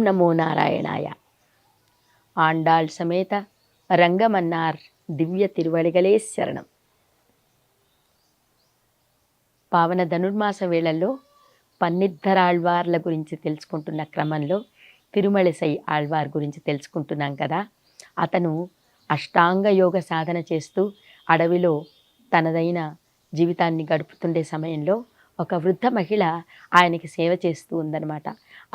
ஓம் நமோ நாராயணாய. ஆண்டாள் சமேத రంగమన్నార్ దివ్య తిరువడిగలే శరణం. పావన ధనుర్మాస వేళల్లో పన్నిద్దరాళ్వార్ల గురించి తెలుసుకుంటున్న క్రమంలో తిరుమలసై ఆళ్వార్ గురించి తెలుసుకుంటున్నాం కదా. అతను అష్టాంగ యోగ సాధన చేస్తూ అడవిలో తనదైన జీవితాన్ని గడుపుతుండే సమయంలో ఒక వృద్ధ మహిళ ఆయనకి సేవ చేస్తూ ఉందన్నమాట.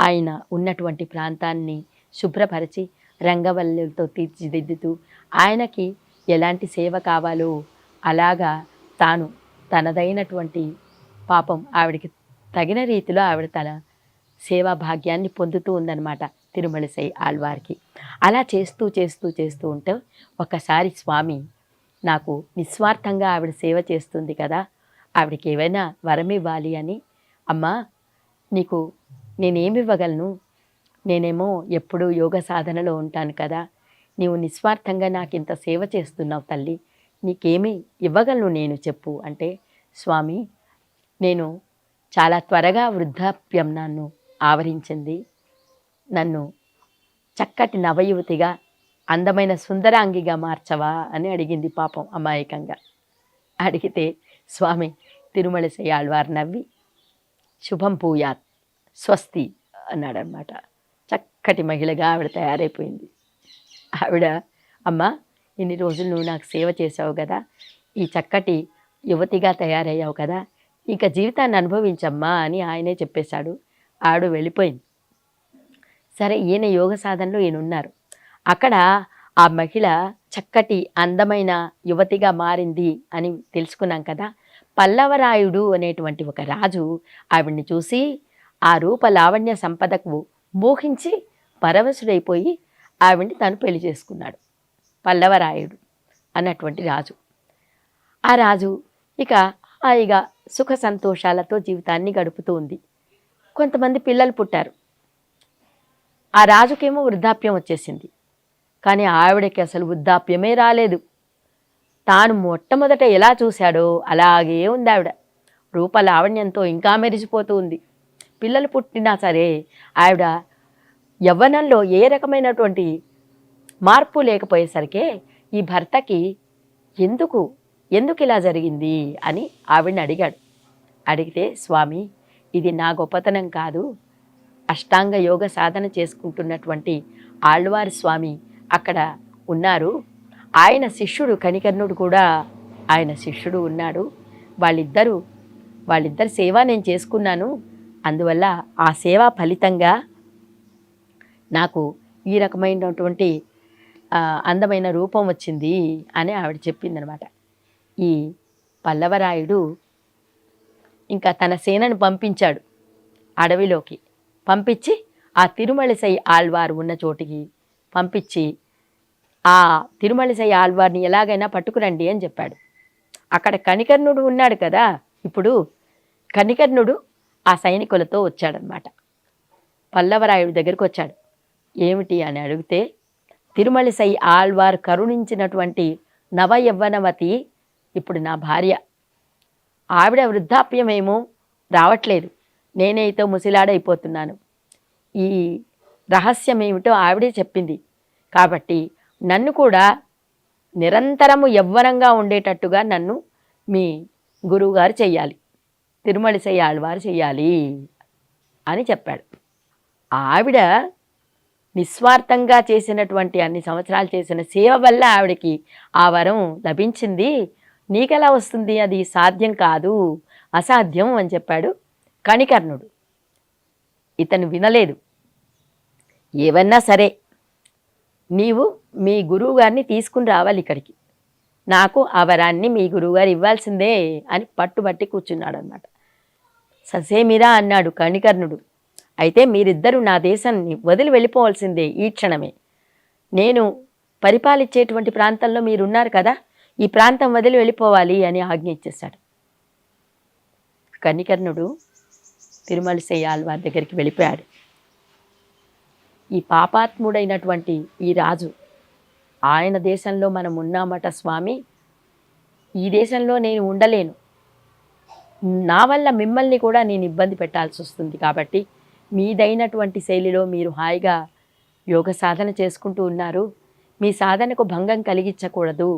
ఆయన ఉన్నటువంటి ప్రాంతాన్ని శుభ్రపరిచి రంగవల్లులతో తీర్చిదిద్దుతూ ఆయనకి ఎలాంటి సేవ కావాలో అలాగా తాను తనదైనటువంటి పాపం ఆవిడికి తగిన రీతిలో ఆవిడ తన సేవా భాగ్యాన్ని పొందుతూ ఉందన్నమాట తిరుమలసై ఆళ్వార్కి. అలా చేస్తూ చేస్తూ చేస్తూ ఉంటే ఒకసారి స్వామి నాకు నిస్వార్థంగా ఆవిడ సేవ చేస్తుంది కదా, ఆవిడకి ఏవైనా వరం ఇవ్వాలి అని, అమ్మా నీకు నేనేమివ్వగలను, నేనేమో ఎప్పుడూ యోగ సాధనలో ఉంటాను కదా, నీవు నిస్వార్థంగా నాకు ఇంత సేవ చేస్తున్నావు తల్లి, నీకేమి ఇవ్వగలను నేను చెప్పు అంటే, స్వామి నేను చాలా త్వరగా వృద్ధాప్యం నన్ను ఆవరించింది, నన్ను చక్కటి నవయువతిగా అందమైన సుందరాంగిగా మార్చవా అని అడిగింది పాపం అమాయకంగా. అడిగితే స్వామి తిరుమలసై ఆళ్వార్ నవ్వి శుభం పూయాత్ స్వస్తి అన్నాడనమాట. చక్కటి మహిళగా ఆవిడ తయారైపోయింది. ఆవిడ అమ్మ ఇన్ని రోజులు నువ్వు నాకు సేవ చేసావు కదా, ఈ చక్కటి యువతిగా తయారయ్యావు కదా, ఇక జీవితాన్ని అనుభవించమ్మా అని ఆయనే చెప్పేశాడు. ఆవిడ వెళ్ళిపోయింది. సరే ఈయన యోగ సాధనలో ఈయన ఉన్నారు. అక్కడ ఆ మహిళ చక్కటి అందమైన యువతిగా మారింది అని తెలుసుకున్నాం కదా. పల్లవరాయుడు అనేటువంటి ఒక రాజు ఆవిడ్ని చూసి ఆ రూప లావణ్య సంపదకు మోహించి పరవశుడైపోయి ఆవిడ్ని తను పెళ్లి చేసుకున్నాడు. పల్లవరాయుడు అన్నటువంటి రాజు. ఆ రాజు ఇక హాయిగా సుఖ సంతోషాలతో జీవితాన్ని గడుపుతూ ఉంది. కొంతమంది పిల్లలు పుట్టారు. ఆ రాజుకేమో వృద్ధాప్యం వచ్చేసింది. కానీ ఆవిడకి అసలు వృద్ధాప్యమే రాలేదు. తాను మొట్టమొదట ఎలా చూశాడో అలాగే ఉంది ఆవిడ. రూపలావణ్యంతో ఇంకా మెరిసిపోతూ ఉంది. పిల్లలు పుట్టినా సరే ఆవిడ యవ్వనంలో ఏ రకమైనటువంటి మార్పు లేకపోయేసరికే ఈ భర్తకి ఎందుకు ఇలా జరిగింది అని ఆవిడని అడిగాడు. అడిగితే స్వామి ఇది నా గొప్పతనం కాదు, అష్టాంగ యోగ సాధన చేసుకుంటున్నటువంటి ఆళ్వార్ స్వామి అక్కడ ఉన్నారు, ఆయన శిష్యుడు కనికర్ణుడు కూడా ఆయన శిష్యుడు ఉన్నాడు, వాళ్ళిద్దరి సేవ నేను చేసుకున్నాను, అందువల్ల ఆ సేవా ఫలితంగా నాకు ఈ రకమైనటువంటి అందమైన రూపం వచ్చింది అని ఆవిడ చెప్పిందనమాట. ఈ పల్లవరాయుడు ఇంకా తన సేనను పంపించాడు అడవిలోకి. పంపించి ఆ తిరుమలసై ఆళ్వార్ ఉన్న చోటికి పంపించి ఆ తిరుమలసై ఆళ్వార్ని ఎలాగైనా పట్టుకురండి అని చెప్పాడు. అక్కడ కనికర్ణుడు ఉన్నాడు కదా, ఇప్పుడు కనికర్ణుడు ఆ సైనికులతో వచ్చాడనమాట. పల్లవరాయుడి దగ్గరికి వచ్చాడు. ఏమిటి అని అడిగితే, తిరుమలసై ఆళ్వార్ కరుణించినటువంటి నవయవ్వనవతి ఇప్పుడు నా భార్య, ఆవిడ వృద్ధాప్యమేమో రావట్లేదు, నేనైతే ముసిలాడైపోతున్నాను, ఈ రహస్యం ఏమిటో ఆవిడే చెప్పింది, కాబట్టి నన్ను కూడా నిరంతరము యవ్వనంగా ఉండేటట్టుగా నన్ను మీ గురువుగారు చెయ్యాలి, తిరుమలసై ఆళ్వారు చెయ్యాలి అని చెప్పాడు. ఆవిడ నిస్వార్థంగా చేసినటువంటి అన్ని సంవత్సరాలు చేసిన సేవ వల్ల ఆవిడకి ఆ వరం లభించింది, నీకెలా వస్తుంది, అది సాధ్యం కాదు, అసాధ్యం అని చెప్పాడు కనికర్ణుడు. ఇతను వినలేదు. ఏవన్నా సరే నీవు మీ గురువుగారిని తీసుకుని రావాలి ఇక్కడికి, నాకు ఆ వరాన్ని మీ గురువుగారు ఇవ్వాల్సిందే అని పట్టుబట్టి కూర్చున్నాడు అనమాట. ససేమిరా అన్నాడు కనికర్ణుడు. అయితే మీరిద్దరూ నా దేశాన్ని వదిలి వెళ్ళిపోవాల్సిందే ఈ క్షణమే, నేను పరిపాలించేటువంటి ప్రాంతంలో మీరున్నారు కదా, ఈ ప్రాంతం వదిలి వెళ్ళిపోవాలి అని ఆజ్ఞ ఇచ్చేశాడు. కనికర్ణుడు తిరుమలసై ఆళ్వార్ దగ్గరికి వెళ్ళిపోయాడు. ఈ పాపాత్ముడైనటువంటి ఈ రాజు, ఆయన దేశంలో మనం ఉన్నామట స్వామి, ఈ దేశంలో నేను ఉండలేను, నా వల్ల మిమ్మల్ని కూడా నేను ఇబ్బంది పెట్టాల్సి వస్తుంది, కాబట్టి మీదైనటువంటి శైలిలో మీరు హాయిగా యోగ సాధన చేసుకుంటూ ఉన్నారు. మీ సాధనకు భంగం కలిగించకూడదు.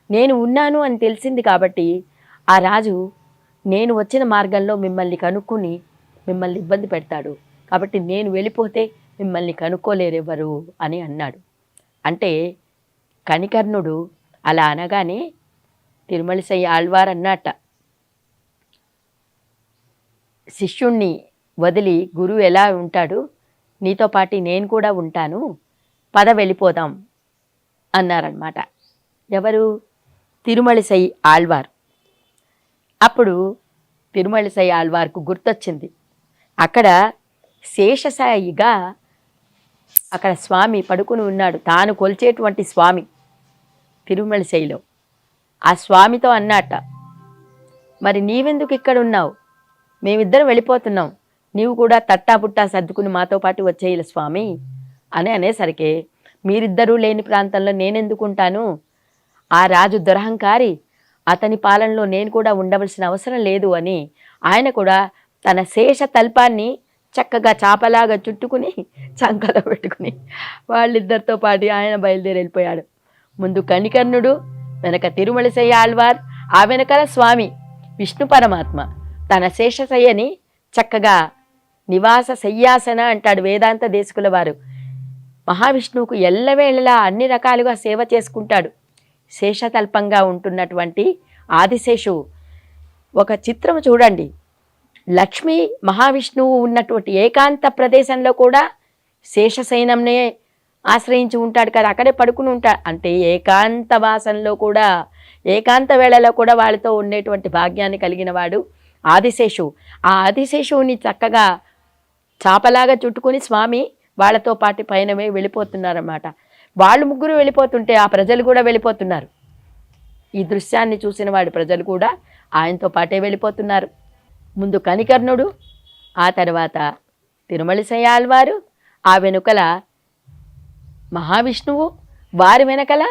నేను ఉన్నాను అని తెలిసింది కాబట్టి ఆ రాజు నేను వచ్చిన మార్గంలో మిమ్మల్ని కనుక్కుని మిమ్మల్ని ఇబ్బంది పెడతాడు. కాబట్టి నేను వెళ్ళిపోతే మిమ్మల్ని కనుక్కోలేరెవరు అని అన్నాడు. అంటే కనికర్ణుడు అలా అనగానే తిరుమలసై ఆళ్వార్ అన్నట్ట, శిష్యుణ్ణి వదిలి గురువు ఎలా ఉంటాడు, నీతో పాటు నేను కూడా ఉంటాను, పద వెళ్ళిపోదాం అన్నారన్నమాట. ఎవరు? తిరుమలసై ఆళ్వార్. అప్పుడు తిరుమలసై ఆళ్వార్కు గుర్తొచ్చింది, అక్కడ శేషసాయిగా అక్కడ స్వామి పడుకుని ఉన్నాడు, తాను కొలిచేటువంటి స్వామి తిరుమలసైలో. ఆ స్వామితో అన్నట్ట, మరి నీవెందుకు ఇక్కడ ఉన్నావు, మేమిద్దరం వెళ్ళిపోతున్నాం, నీవు కూడా తట్టాపుట్టా సర్దుకుని మాతో పాటు వచ్చేయాలి స్వామి అని అనేసరికి, మీరిద్దరూ లేని ప్రాంతంలో నేనెందుకుంటాను, ఆ రాజు దురహంకారి, అతని పాలనలో నేను కూడా ఉండవలసిన అవసరం లేదు అని ఆయన కూడా తన శేష తల్పాన్ని చక్కగా చాపలాగా చుట్టుకుని చంకలో పెట్టుకుని వాళ్ళిద్దరితో పాటు ఆయన బయలుదేరి వెళ్ళిపోయాడు. ముందు కనికర్ణుడు, వెనక తిరుమలసై ఆళ్వార్, ఆ వెనకాల స్వామి విష్ణు పరమాత్మ తన శేషశయ్యని చక్కగా నివాస శయ్యాసన అంటాడు వేదాంత దేశకుల వారు. మహావిష్ణువుకు ఎల్లవేళలా అన్ని రకాలుగా సేవ చేసుకుంటాడు. శేషతల్పంగా ఉంటున్నటువంటి ఆదిశేషువు. ఒక చిత్రం చూడండి, లక్ష్మీ మహావిష్ణువు ఉన్నటువంటి ఏకాంత ప్రదేశంలో కూడా శేషశయనంనే ఆశ్రయించి ఉంటాడు కదా, అక్కడే పడుకుని ఉంటాడు. అంటే ఏకాంత వాసంలో కూడా, ఏకాంత వేళలో కూడా వాళ్ళతో ఉండేటువంటి భాగ్యాన్ని కలిగిన వాడు ఆదిశేషువు. ఆ ఆదిశేషువుని చక్కగా చాపలాగా చుట్టుకుని స్వామి వాళ్ళతో పాటు పైనమే వెళ్ళిపోతున్నారన్నమాట. వాళ్ళు ముగ్గురు వెళ్ళిపోతుంటే ఆ ప్రజలు కూడా వెళ్ళిపోతున్నారు. ఈ దృశ్యాన్ని చూసిన వాడి ప్రజలు కూడా ఆయనతో పాటే వెళ్ళిపోతున్నారు. ముందు కనికర్ణుడు, ఆ తర్వాత తిరుమలసై ఆళ్వారు, ఆ వెనుకల మహావిష్ణువు, వారి వెనకల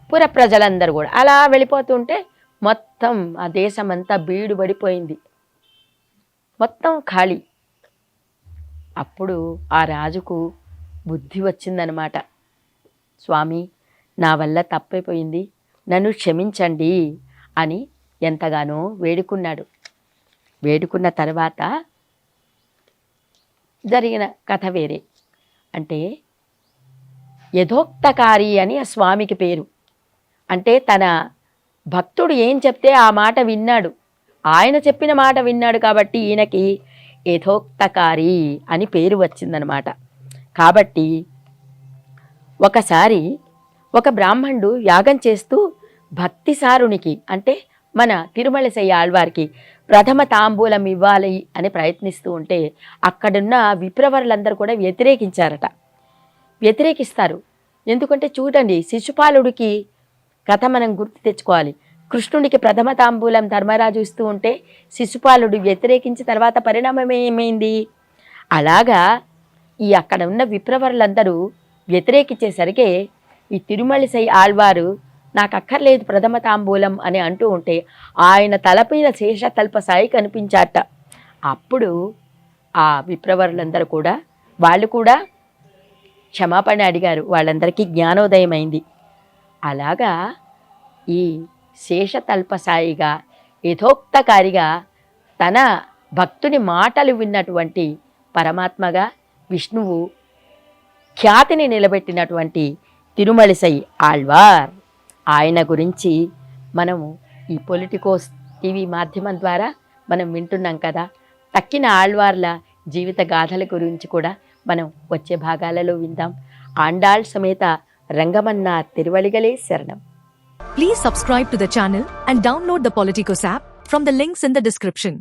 పుర ప్రజలందరూ కూడా అలా వెళ్ళిపోతుంటే మొత్తం ఆ దేశమంతా బీడు పడిపోయింది, మొత్తం ఖాళీ. అప్పుడు ఆ రాజుకు బుద్ధి వచ్చిందనమాట, స్వామి నా వల్ల తప్పైపోయింది, నన్ను క్షమించండి అని ఎంతగానో వేడుకున్నాడు. వేడుకున్న తర్వాత జరిగిన కథ వేరే. అంటే యథోక్తకారి అని ఆ స్వామికి పేరు. అంటే తన భక్తుడు ఏం చెప్తే ఆ మాట విన్నాడు, ఆయన చెప్పిన మాట విన్నాడు కాబట్టి ఈయనకి యథోక్తకారి అని పేరు వచ్చిందనమాట. కాబట్టి ఒకసారి ఒక బ్రాహ్మణుడు యాగం చేస్తూ భక్తిసారునికి అంటే మన తిరుమలసై ఆళ్వారికి ప్రథమ తాంబూలం ఇవ్వాలి అని ప్రయత్నిస్తూ ఉంటే అక్కడున్న విప్రవరులందరూ కూడా వ్యతిరేకించారట. వ్యతిరేకిస్తారు ఎందుకంటే చూడండి, శిశుపాలుడికి కథ మనం గుర్తు తెచ్చుకోవాలి. కృష్ణుడికి ప్రథమ తాంబూలం ధర్మరాజు ఇస్తూ ఉంటే శిశుపాలుడు వ్యతిరేకించిన తర్వాత పరిణామం ఏమైంది? అలాగా ఈ అక్కడ ఉన్న విప్రవరులందరూ వ్యతిరేకించేసరికి ఈ తిరుమలసై ఆళ్వారు నాకు అక్కర్లేదు ప్రథమ తాంబూలం అని అంటూ ఉంటే ఆయన తలపైన శేషతల్ప సాయి కనిపించాట. అప్పుడు ఆ విప్రవరులందరూ కూడా వాళ్ళు కూడా క్షమాపణ అడిగారు, వాళ్ళందరికీ జ్ఞానోదయం అయింది. అలాగా ఈ శేషతల్ప సాయిగా యథోక్తకారిగా తన భక్తుని మాటలు విన్నటువంటి పరమాత్మగా విష్ణువు ఖ్యాతిని నిలబెట్టినటువంటి తిరుమలసై ఆళ్వార్, ఆయన గురించి మనము ఈ పొలిటికోస్ టీవీ మాధ్యమం ద్వారా మనం వింటున్నాం కదా. తక్కిన ఆళ్వార్ల జీవిత గాథల గురించి కూడా మనం వచ్చే భాగాలలో విందాం. ఆండాళ్ సమేత రంగమన్నార్ తిరువళిగలే శరణం. Please subscribe to the channel and download the Politicos app from the links in the description.